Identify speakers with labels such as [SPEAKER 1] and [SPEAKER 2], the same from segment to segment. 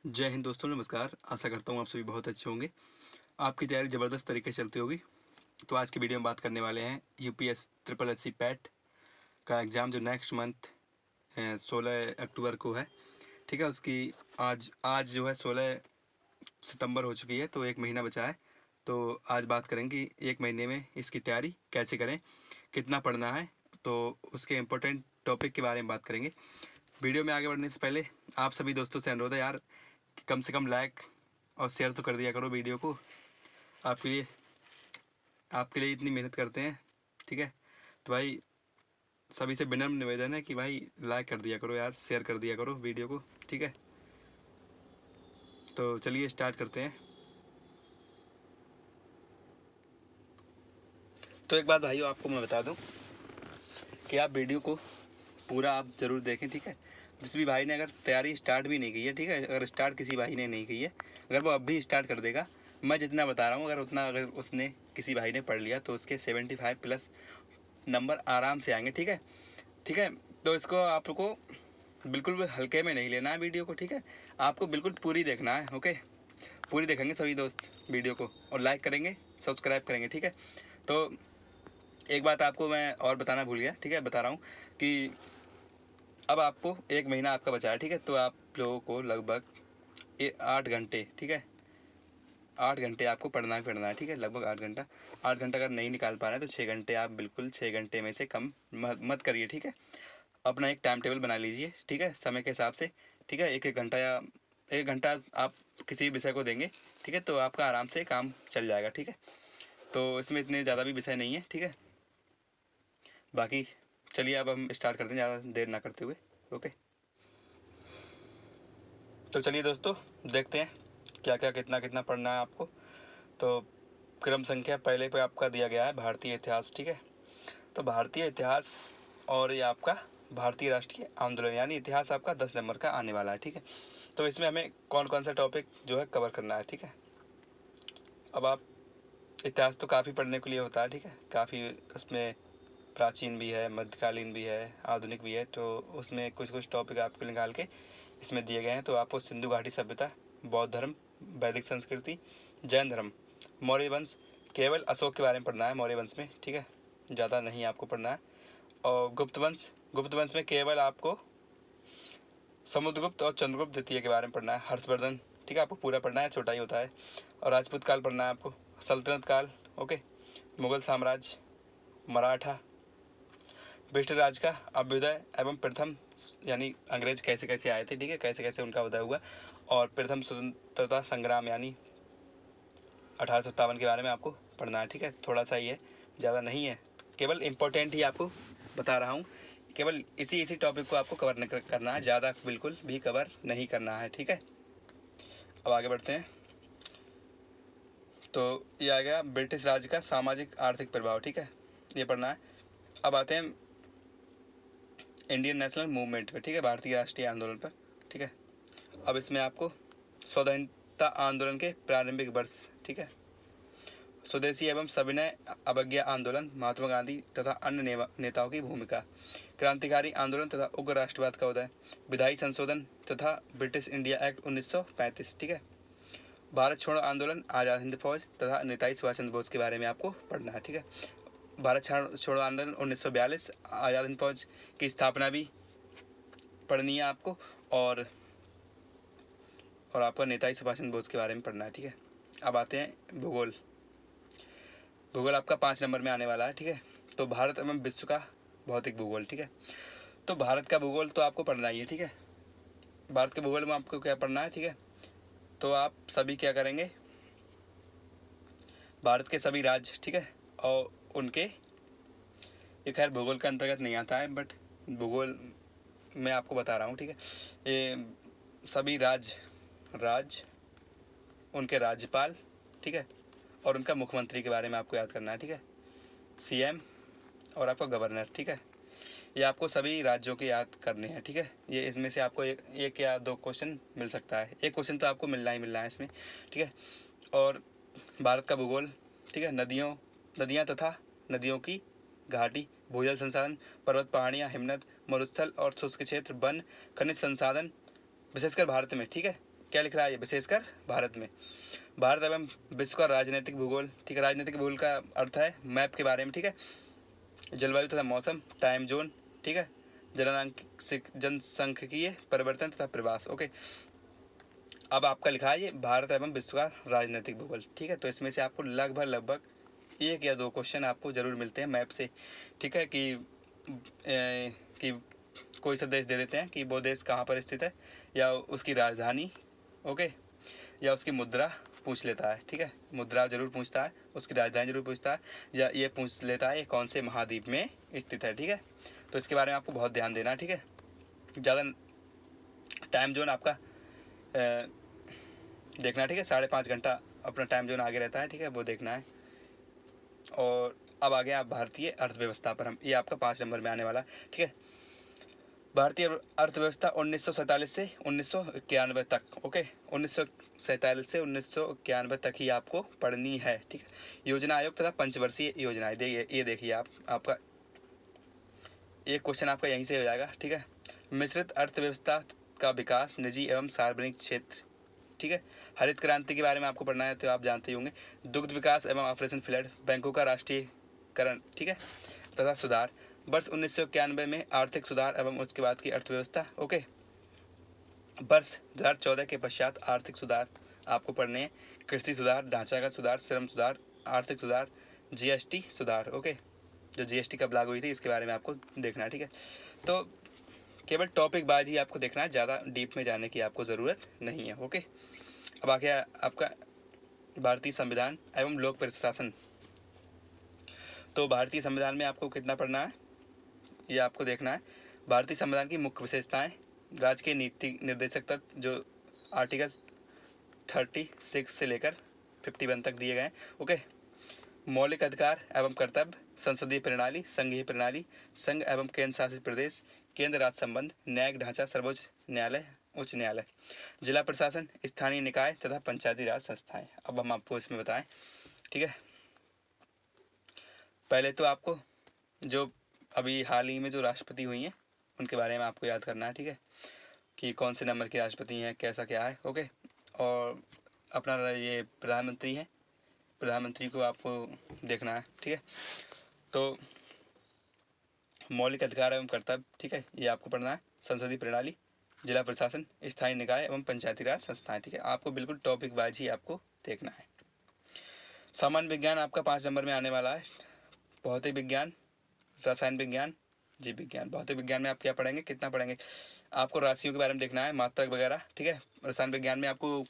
[SPEAKER 1] जय हिंद दोस्तों, नमस्कार। आशा करता हूँ आप सभी बहुत अच्छे होंगे। आपकी तैयारी ज़बरदस्त तरीके से चलती होगी। तो आज की वीडियो में बात करने वाले हैं UPS triple S C PET का एग्ज़ाम जो नेक्स्ट मंथ 16 अक्टूबर को है। ठीक है, उसकी आज आज जो है 16 सितंबर हो चुकी है, तो एक महीना बचा है। तो आज बात करेंगे कि एक महीने में इसकी तैयारी कैसे करें, कितना पढ़ना है, तो उसके इम्पोर्टेंट टॉपिक के बारे में बात करेंगे। वीडियो में आगे बढ़ने से पहले आप सभी दोस्तों से अनुरोध है यार कि कम से कम लाइक और शेयर तो कर दिया करो वीडियो को। आपके लिए इतनी मेहनत करते हैं, ठीक है। तो भाई सभी से विनम्र निवेदन है कि भाई लाइक कर दिया करो यार, शेयर कर दिया करो वीडियो को, ठीक है। तो चलिए स्टार्ट करते हैं। तो एक बात भाइयों आपको मैं बता दूं कि आप वीडियो को पूरा आप ज़रूर देखें, ठीक है। जिस भी भाई ने अगर तैयारी स्टार्ट भी नहीं की है, ठीक है, अगर स्टार्ट किसी भाई ने नहीं की है, अगर वो अब भी स्टार्ट कर देगा, मैं जितना बता रहा हूँ अगर उसने किसी भाई ने पढ़ लिया तो उसके 75 प्लस नंबर आराम से आएंगे, ठीक है। ठीक है, तो इसको आपको बिल्कुल भी हल्के में नहीं लेना है वीडियो को, ठीक है। आपको बिल्कुल पूरी देखना है, ओके। पूरी देखेंगे सभी दोस्त वीडियो को, और लाइक करेंगे, सब्सक्राइब करेंगे, ठीक है। तो एक बात आपको मैं और बताना भूल गया, ठीक है, बता रहा हूँ कि अब आपको एक महीना आपका बचा है, ठीक है। तो आप लोगों को लगभग 8 घंटे, ठीक है, 8 घंटे आपको पढ़ना ही पढ़ना है, ठीक है। लगभग 8 घंटा। 8 घंटा अगर नहीं निकाल पा रहे हैं तो 6 घंटे आप बिल्कुल 6 घंटे में से कम मत करिए, ठीक है। अपना एक टाइम टेबल बना लीजिए, ठीक है, समय के हिसाब से, ठीक है। एक एक घंटा या 1 घंटा आप किसी भी विषय को देंगे, ठीक है, तो आपका आराम से काम चल जाएगा, ठीक है। तो इसमें इतने ज़्यादा भी विषय नहीं है, ठीक है। बाकी चलिए अब हम स्टार्ट करते हैं, ज़्यादा देर ना करते हुए, ओके। तो चलिए दोस्तों देखते हैं क्या क्या कितना कितना पढ़ना है आपको। तो क्रम संख्या पहले पे आपका दिया गया है भारतीय इतिहास, ठीक है। तो भारतीय इतिहास और ये आपका भारतीय राष्ट्रीय आंदोलन यानी इतिहास आपका 10 नंबर का आने वाला है, ठीक है। तो इसमें हमें कौन कौन सा टॉपिक जो है कवर करना है, ठीक है। अब आप इतिहास तो काफ़ी पढ़ने के लिए होता है, ठीक है, काफ़ी उसमें प्राचीन भी है, मध्यकालीन भी है, आधुनिक भी है। तो उसमें कुछ कुछ टॉपिक आपको निकाल के इसमें दिए गए हैं। तो आपको सिंधु घाटी सभ्यता, बौद्ध धर्म, वैदिक संस्कृति, जैन धर्म, मौर्य वंश, केवल अशोक के बारे में पढ़ना है मौर्य वंश में, ठीक है, ज़्यादा नहीं आपको पढ़ना है। और गुप्त वंश में केवल आपको समुद्रगुप्त और चंद्रगुप्त द्वितीय के बारे में पढ़ना है। हर्षवर्धन, ठीक है, आपको पूरा पढ़ना है, छोटा ही होता है। और राजपूत काल पढ़ना है आपको, सल्तनत काल, ओके, मुगल साम्राज्य, मराठा, ब्रिटिश राज का अभ्युदय एवं प्रथम यानी अंग्रेज कैसे कैसे आए थे, ठीक है, कैसे कैसे उनका उदय हुआ। और प्रथम स्वतंत्रता संग्राम यानी 1857 के बारे में आपको पढ़ना है, ठीक है। थोड़ा सा ही है, ज़्यादा नहीं है, केवल इम्पोर्टेंट ही आपको बता रहा हूँ। केवल इसी टॉपिक को आपको कवर करना है, ज़्यादा बिल्कुल भी कवर नहीं करना है, ठीक है। अब आगे बढ़ते हैं। तो ये आ गया ब्रिटिश राज का सामाजिक आर्थिक प्रभाव, ठीक है, ये पढ़ना है। अब आते हैं इंडियन नेशनल मूवमेंट पे, ठीक है, भारतीय राष्ट्रीय आंदोलन पर, ठीक है। अब इसमें आपको स्वतंत्रता आंदोलन के प्रारंभिक वर्ष, ठीक है, स्वदेशी एवं सविनय अवज्ञा आंदोलन, महात्मा गांधी तथा अन्य नेताओं की भूमिका, क्रांतिकारी आंदोलन तथा उग्र राष्ट्रवाद का उदय, विधायी संशोधन तथा ब्रिटिश इंडिया एक्ट 1935, ठीक है, भारत छोड़ो आंदोलन, आज़ाद हिंद फौज तथा नेताजी सुभाष चंद्र बोस के बारे में आपको पढ़ना है, ठीक है। भारत छोड़ो आंदोलन 1942, आज़ाद हिंद फौज की स्थापना भी पढ़नी है आपको। और आपका नेताजी सुभाष चंद्र बोस के बारे में पढ़ना है, ठीक है। अब आते हैं भूगोल। भूगोल आपका 5 नंबर में आने वाला है, ठीक है। तो भारत एवं विश्व का भौतिक भूगोल, ठीक है। तो भारत का भूगोल तो आपको पढ़ना ही है, ठीक है। भारत के भूगोल में आपको क्या पढ़ना है, ठीक है। तो आप सभी क्या करेंगे, भारत के सभी राज्य, ठीक है, और उनके, ये खैर भूगोल के अंतर्गत नहीं आता है, बट भूगोल मैं आपको बता रहा हूँ, ठीक है। ये सभी राज्य उनके राज्यपाल, ठीक है, और उनका मुख्यमंत्री के बारे में आपको याद करना है, ठीक है। सीएम और आपका गवर्नर, ठीक है, ये आपको सभी राज्यों के याद करने हैं, ठीक है। ये इसमें से आपको एक या दो क्वेश्चन मिल सकता है, एक क्वेश्चन तो आपको मिलना है इसमें, ठीक है। और भारत का भूगोल, ठीक है, नदियाँ तथा नदियों की घाटी, भूजल संसाधन, पर्वत पहाड़ियाँ, हिमनद, मरुस्थल और शुष्क क्षेत्र, वन, खनिज संसाधन, विशेषकर भारत में, ठीक है, क्या लिख रहा है ये, विशेषकर भारत में। भारत एवं विश्व का राजनीतिक भूगोल, ठीक है। राजनीतिक भूगोल का अर्थ है मैप के बारे में, ठीक है। जलवायु तथा मौसम, टाइम जोन, ठीक है। जनसांख्यिकीय परिवर्तन तथा प्रवास, ओके। अब आपका लिखा है ये भारत एवं विश्व का राजनीतिक भूगोल, ठीक है। तो इसमें से आपको लगभग 1 या 2 क्वेश्चन आपको जरूर मिलते हैं मैप से, ठीक है। कि कोई सा देश दे देते हैं कि वो देश कहाँ पर स्थित है, या उसकी राजधानी, ओके, या उसकी मुद्रा पूछ लेता है, ठीक है। मुद्रा जरूर पूछता है, उसकी राजधानी जरूर पूछता है, या ये पूछ लेता है कौन से महाद्वीप में स्थित है, ठीक है। तो इसके बारे में आपको बहुत ध्यान देना है, ठीक है। ज़्यादा टाइम जोन आपका देखना, ठीक है। 5.5 घंटा अपना टाइम जोन आगे रहता है, ठीक है, वो देखना है। और अब आ गया भारतीय अर्थव्यवस्था पर हम, ये आपका 5 नंबर में आने वाला, ठीक है। भारतीय अर्थव्यवस्था 1947 से 1991 तक, ओके। 1947 से 1991 तक ही आपको पढ़नी है, ठीक है। योजना आयोग तथा पंचवर्षीय योजनाएं, ये देखिए आपका एक क्वेश्चन आपका यहीं से हो जाएगा, ठीक है। मिश्रित अर्थव्यवस्था का विकास, निजी एवं सार्वजनिक क्षेत्र, ठीक है। हरित क्रांति के बारे में आपको पढ़ना है, तो आप जानते ही होंगे। दुग्ध विकास एवं ऑपरेशन फ्लड, बैंकों का राष्ट्रीयकरण, ठीक है, तथा सुधार। वर्ष 1991 में आर्थिक सुधार एवं उसके बाद की अर्थव्यवस्था, ओके। वर्ष 2014 के पश्चात आर्थिक सुधार आपको पढ़ने हैं। कृषि सुधार, ढांचागत सुधार, श्रम सुधार, आर्थिक सुधार, जीएसटी सुधार, ओके। जो जीएसटी कब लागू हुई थी इसके बारे में आपको देखना है, ठीक है। तो केवल टॉपिक बाज ही आपको देखना है, ज़्यादा डीप में जाने की आपको ज़रूरत नहीं है, ओके। अब आ गया आपका भारतीय संविधान एवं लोक प्रशासन। तो भारतीय संविधान में आपको कितना पढ़ना है ये आपको देखना है। भारतीय संविधान की मुख्य विशेषताएं, राज्य के नीति निर्देशक तत्व जो आर्टिकल 36 से लेकर 51 तक दिए गए, ओके। मौलिक अधिकार एवं कर्तव्य, संसदीय प्रणाली, संघीय प्रणाली, संघ एवं केंद्र शासित प्रदेश, केंद्र राज्य संबंध, न्यायिक ढांचा, सर्वोच्च न्यायालय, उच्च न्यायालय, जिला प्रशासन, स्थानीय निकाय तथा पंचायती राज संस्थाएं। अब हम आपको इसमें बताएं, ठीक है। पहले तो आपको जो अभी हाल ही में जो राष्ट्रपति हुई हैं उनके बारे में आपको याद करना है, ठीक है, कि कौन से नंबर की राष्ट्रपति हैं, कैसा क्या है, ओके। और अपना ये प्रधानमंत्री है, प्रधानमंत्री को आपको देखना है, ठीक है। तो मौलिक अधिकार एवं कर्तव्य, ठीक है, ये आपको पढ़ना है। संसदीय प्रणाली, जिला प्रशासन, स्थानीय निकाय एवं पंचायती राज संस्थाएं, ठीक है। आपको बिल्कुल टॉपिक वाइज ही आपको देखना है। सामान्य विज्ञान आपका 5 नंबर में आने वाला है। भौतिक विज्ञान, रसायन विज्ञान, जीव विज्ञान। भौतिक विज्ञान में आप क्या पढ़ेंगे, कितना पढ़ेंगे, आपको राशियों के बारे में देखना है, मात्रक वगैरह, ठीक है। रसायन विज्ञान में आपको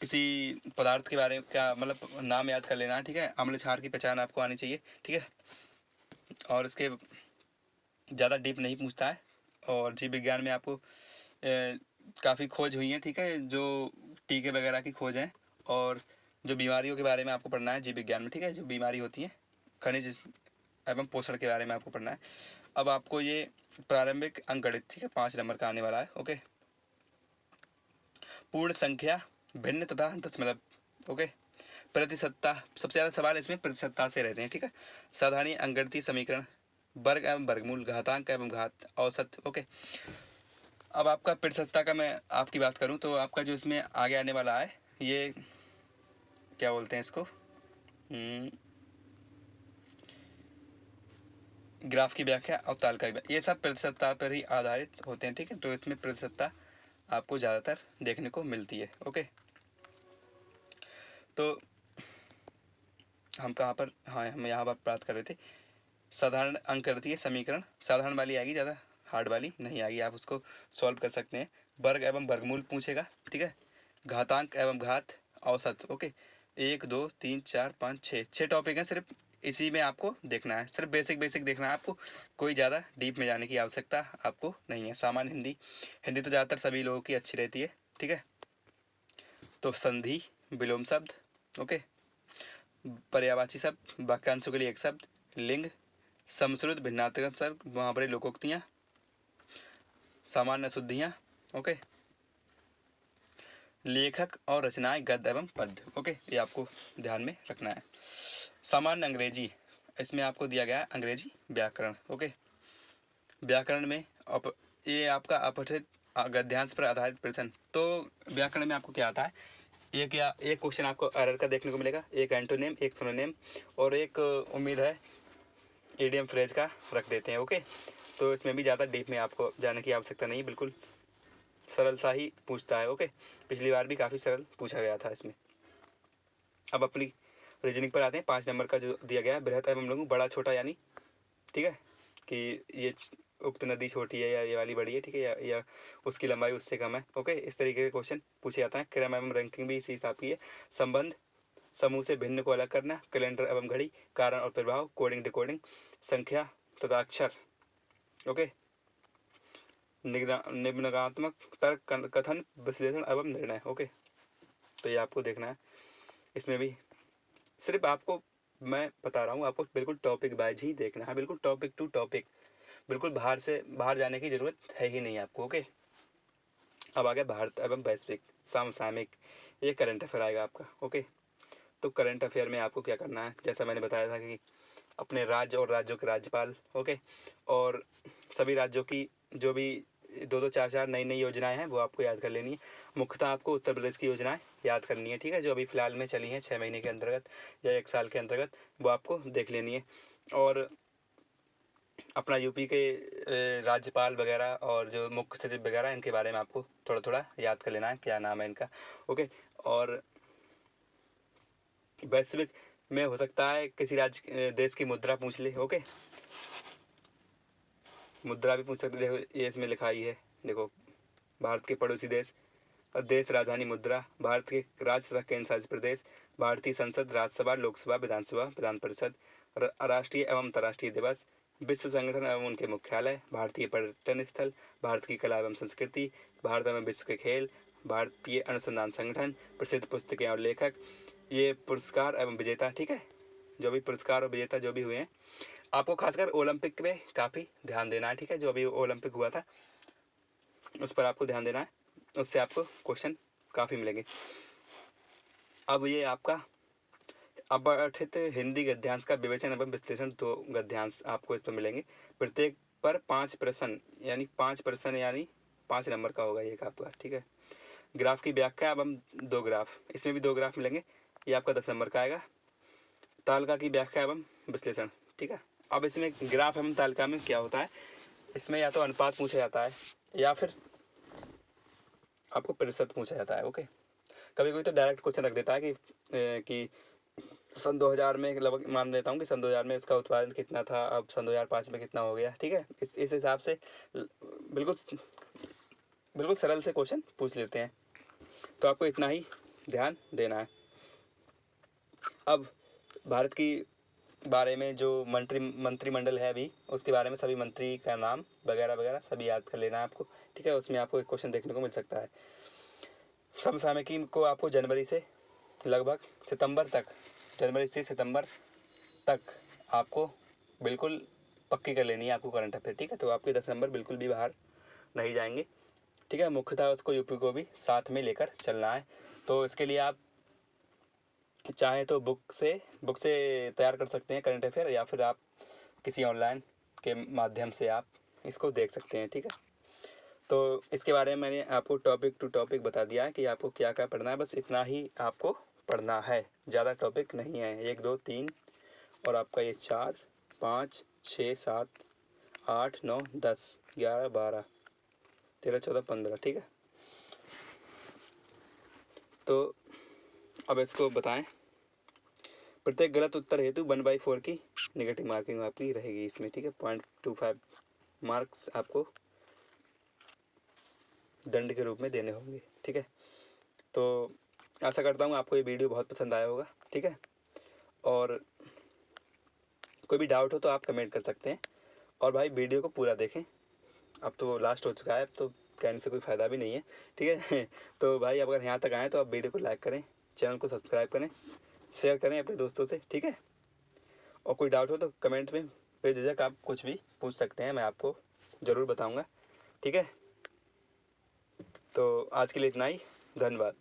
[SPEAKER 1] किसी पदार्थ के बारे में क्या मतलब नाम याद कर लेना है, ठीक है। अम्ल क्षार की पहचान आपको आनी चाहिए, ठीक है। और इसके ज़्यादा डीप नहीं पूछता है। और जीव विज्ञान में आपको काफ़ी खोज हुई है, ठीक है, जो टीके वगैरह की खोज है। और जो बीमारियों के बारे में आपको पढ़ना है जीव विज्ञान में, ठीक है, जो बीमारी होती है, खनिज एवं पोषण के बारे में आपको पढ़ना है। अब आपको ये प्रारंभिक अंकगणित, ठीक है, 5 नंबर का आने वाला है, ओके। पूर्ण संख्या, भिन्न तथा दशमलव, ओके। प्रतिशतता, सबसे ज़्यादा सवाल इसमें प्रतिशतता से रहते हैं, ठीक है। साधारणीय अंकगणितीय समीकरण, वर्ग एवं वर्गमूल, घातांक एवं घात, औसत, ओके। अब आपका प्रतिशतता का मैं आपकी बात करूं तो आपका जो इसमें आगे आने वाला है ये क्या बोलते हैं इसको, ग्राफ की व्याख्या और तालिका की व्याख्या, ये सब प्रतिशतता पर ही आधारित होते हैं, ठीक है। तो इसमें प्रतिशतता आपको ज़्यादातर देखने को मिलती है, ओके। तो हम कहाँ पर, हाँ हम यहाँ पर बात कर रहे थे साधारण अंकगणितीय समीकरण, साधारण वाली आएगी, ज़्यादा हार्ड वाली नहीं आएगी, आप उसको सॉल्व कर सकते हैं। वर्ग एवं वर्गमूल पूछेगा, ठीक है। घातांक एवं घात, औसत, ओके। 1 2 3 4 5 6 टॉपिक हैं, सिर्फ इसी में आपको देखना है, सिर्फ बेसिक देखना है आपको, कोई ज़्यादा डीप में जाने की आवश्यकता आपको नहीं है। सामान्य हिंदी, हिंदी तो ज़्यादातर सभी लोगों की अच्छी रहती है, ठीक है। तो संधि, विलोम शब्द, ओके, पर्यायवाची शब्द, वाक्यांशों के लिए एक शब्द, लिंग, समश्रुत भिन्नार्थक शब्द, वहाँ पर लोकोक्तियाँ, सामान्य अशुद्धियाँ, ओके। लेखक और रचनाएं, गद्य एवं पद्य, ओके, ये आपको ध्यान में रखना है। सामान्य अंग्रेजी, इसमें आपको दिया गया है अंग्रेजी व्याकरण, ओके। व्याकरण में ये आपका गद्यांश पर आधारित प्रश्न। तो व्याकरण में आपको क्या आता है, एक क्वेश्चन आपको एरर का देखने को मिलेगा, एक एंटोनिम, एक सिनोनिम और एक उम्मीद है इडियम फ्रेज का रख देते हैं। ओके, तो इसमें भी ज़्यादा डीप में आपको जाने की आवश्यकता नहीं, बिल्कुल सरल सा ही पूछता है। ओके, पिछली बार भी काफ़ी सरल पूछा गया था इसमें। अब अपनी रीजनिंग पर आते हैं। 5 नंबर का जो दिया गया है, बृहत एवं लघु, बड़ा छोटा यानी, ठीक है, कि ये उक्त नदी छोटी है या ये वाली बड़ी है, ठीक है, या उसकी लंबाई उससे कम है। ओके, इस तरीके के क्वेश्चन पूछे जाते हैं। क्रम एवं रैंकिंग भी इसी हिसाब की है। संबंध, समूह से भिन्न को अलग करना, कैलेंडर एवं घड़ी, कारण और प्रभाव, कोडिंग डिकोडिंग, संख्या तथा अक्षर। ओके, निम्नात्मक तर्क, कथन, विश्लेषण एवं निर्णय। ओके, तो ये आपको देखना है। इसमें भी सिर्फ आपको मैं बता रहा हूँ, आपको बिल्कुल टॉपिक वाइज ही देखना है, बिल्कुल टॉपिक टू टॉपिक, बिल्कुल बाहर जाने की ज़रूरत है ही नहीं आपको। ओके, अब आ गया भारत एवं वैश्विक समसामयिक, ये करंट अफेयर आएगा आपका। ओके, तो करंट अफेयर में आपको क्या करना है, जैसा मैंने बताया था कि अपने राज्य और राज्यों के राज्यपाल, ओके, और सभी राज्यों की जो भी 2-2, 4-4 नई नई योजनाएं हैं वो आपको याद कर लेनी है। मुख्यतः आपको उत्तर प्रदेश की योजनाएं याद करनी है, ठीक है, जो अभी फ़िलहाल में चली हैं 6 महीने के अंतर्गत या 1 साल के अंतर्गत, वो आपको देख लेनी है। और अपना यूपी के राज्यपाल वगैरह और जो मुख्य सचिव वगैरह, इनके बारे में आपको थोड़ा थोड़ा याद कर लेना है, क्या नाम है इनका। ओके, और वैश्विक में हो सकता है किसी राज्य देश की मुद्रा पूछ ले। ओके, मुद्रा भी पूछ सकते, देखो ये इसमें लिखा ही है, देखो, भारत के पड़ोसी देश, देश राजधानी मुद्रा, भारत के राज्य तथा केंद्र शासित प्रदेश, भारतीय संसद, राज्यसभा, लोकसभा, विधानसभा, विधान परिषद, राष्ट्रीय एवं अंतर्राष्ट्रीय दिवस, विश्व संगठन एवं उनके मुख्यालय, भारतीय पर्यटन स्थल, भारत की कला एवं संस्कृति, भारत एवं विश्व के खेल, भारतीय अनुसंधान संगठन, प्रसिद्ध पुस्तकें और लेखक, ये पुरस्कार एवं विजेता, ठीक है, जो भी पुरस्कार और विजेता जो भी हुए हैं। आपको खासकर ओलंपिक में काफ़ी ध्यान देना है, ठीक है, जो अभी ओलंपिक हुआ था उस पर आपको ध्यान देना है, उससे आपको क्वेश्चन काफ़ी मिलेंगे। अब ये आपका अपठित हिंदी गद्यांश का विवेचन एवं विश्लेषण, 2 गद्यांश आपको इस पर मिलेंगे, प्रत्येक पर 5 प्रश्न, यानी 5 प्रश्न, यानी 5 नंबर का होगा ये आपका, ठीक है। ग्राफ की व्याख्या एवं 2 ग्राफ, इसमें भी 2 ग्राफ मिलेंगे, ये आपका 10 नंबर का आएगा। तालिका की व्याख्या एवं विश्लेषण, ठीक है। अब इसमें ग्राफ एवं तालिका में क्या होता है, इसमें या तो अनुपात पूछा जाता है या फिर आपको प्रतिशत पूछा जाता है। ओके, कभी कभी तो डायरेक्ट क्वेश्चन रख देता है कि सन 2000 में, लगभग मान लेता हूँ कि सन 2000 में इसका उत्पादन कितना था, अब सन 2005 में कितना हो गया, ठीक है। इस हिसाब से बिल्कुल बिल्कुल सरल से क्वेश्चन पूछ लेते हैं, तो आपको इतना ही ध्यान देना है। अब भारत की बारे में जो मंत्रिमंडल है अभी, उसके बारे में सभी मंत्री का नाम वगैरह वगैरह सभी याद कर लेना है आपको, ठीक है। उसमें आपको एक क्वेश्चन देखने को मिल सकता है। समसामयिकी को आपको जनवरी से लगभग सितंबर तक, जनवरी से सितंबर तक आपको बिल्कुल पक्की कर लेनी है आपको करंट अफेयर, ठीक है। तो आपके 10 नंबर बिल्कुल भी बाहर नहीं जाएंगे, ठीक है। मुख्यतः उसको यूपी को भी साथ में लेकर चलना है। तो इसके लिए आप चाहें तो बुक से तैयार कर सकते हैं करंट अफेयर, या फिर आप किसी ऑनलाइन के माध्यम से आप इसको देख सकते हैं, ठीक है। तो इसके बारे में मैंने आपको टॉपिक टू टॉपिक बता दिया है कि आपको क्या क्या पढ़ना है, बस इतना ही आपको पढ़ना है, ज़्यादा टॉपिक नहीं है। 1 2 3 और आपका ये 4 5 6 7 8 9 10 11 12 13 14 15, ठीक है। तो अब इसको बताएं, प्रत्येक गलत उत्तर हेतु 1/4 की नेगेटिव मार्किंग आपकी रहेगी इसमें, ठीक है। 0.25 मार्क्स आपको दंड के रूप में देने होंगे, ठीक है। तो आशा करता हूँ आपको ये वीडियो बहुत पसंद आया होगा, ठीक है। और कोई भी डाउट हो तो आप कमेंट कर सकते हैं, और भाई वीडियो को पूरा देखें, अब तो लास्ट हो चुका है, अब तो कहने से कोई फ़ायदा भी नहीं है, ठीक है। तो भाई अगर यहाँ तक आए तो आप वीडियो को लाइक करें, चैनल को सब्सक्राइब करें, शेयर करें अपने दोस्तों से, ठीक है। और कोई डाउट हो तो कमेंट में बेझिझक आप कुछ भी पूछ सकते हैं, मैं आपको ज़रूर बताऊँगा, ठीक है। तो आज के लिए इतना ही, धन्यवाद।